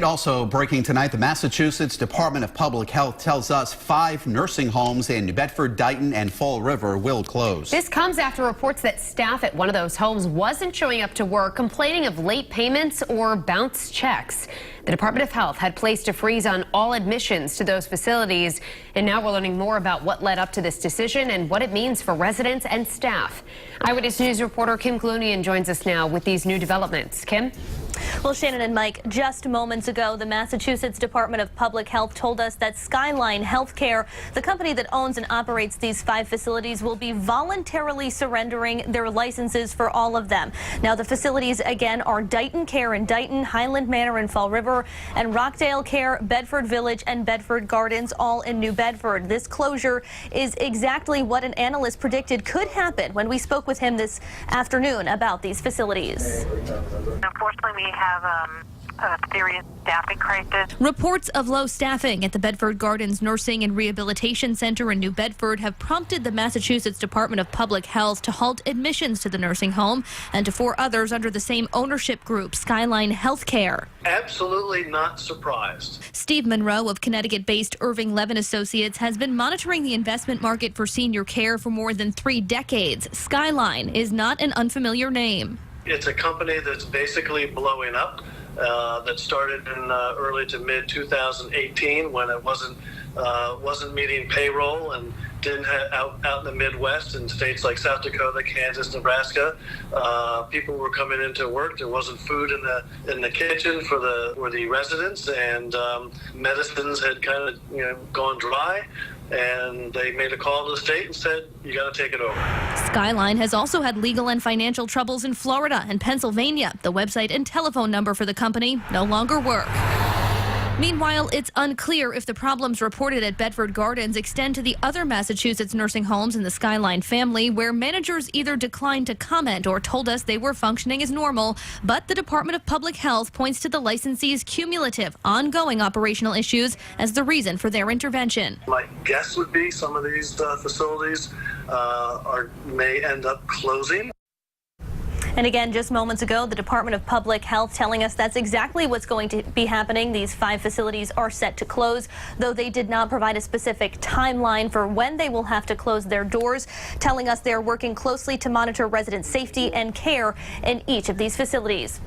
Kate, also breaking tonight, the Massachusetts Department of Public Health tells us 5 nursing homes in New Bedford, Dighton, and Fall River will close. This comes after reports that staff at one of those homes wasn't showing up to work, complaining of late payments or bounced checks. The Department of Health had placed a freeze on all admissions to those facilities, and now we're learning more about what led up to this decision and what it means for residents and staff. Eyewitness News reporter Kim Glunian joins us now with these new developments. Kim? Well, Shannon and Mike, just moments ago, the Massachusetts Department of Public Health told us that Skyline Healthcare, the company that owns and operates these 5 facilities, will be voluntarily surrendering their licenses for all of them. Now, the facilities, again, are Dighton Care in Dighton, Highland Manor in Fall River, and Rockdale Care, Bedford Village, and Bedford Gardens, all in New Bedford. This closure is exactly what an analyst predicted could happen when we spoke with him this afternoon about these facilities. Unfortunately, we have a serious staffing crisis. Reports of low staffing at the Bedford Gardens Nursing and Rehabilitation Center in New Bedford have prompted the Massachusetts Department of Public Health to halt admissions to the nursing home and to 4 others under the same ownership group, Skyline Healthcare. Absolutely not surprised. Steve Monroe of Connecticut-based Irving Levin Associates has been monitoring the investment market for senior care for more than 3 decades. Skyline is not an unfamiliar name. It's a company that's basically blowing up, that started in early to mid 2018 when it wasn't meeting payroll and didn't have out in the Midwest in states like South Dakota, Kansas, Nebraska. People were coming into work. There wasn't food in the kitchen for the residents, and medicines had kind of gone dry. And they made a call to the state and said, you got to take it over. Skyline has also had legal and financial troubles in Florida and Pennsylvania. The website and telephone number for the company no longer work. Meanwhile, it's unclear if the problems reported at Bedford Gardens extend to the other Massachusetts nursing homes in the Skyline family, where managers either declined to comment or told us they were functioning as normal. But the Department of Public Health points to the licensee's cumulative, ongoing operational issues as the reason for their intervention. My guess would be some of these facilities may end up closing. And again, just moments ago, the Department of Public Health telling us that's exactly what's going to be happening. These 5 facilities are set to close, though they did not provide a specific timeline for when they will have to close their doors, telling us they're working closely to monitor resident safety and care in each of these facilities.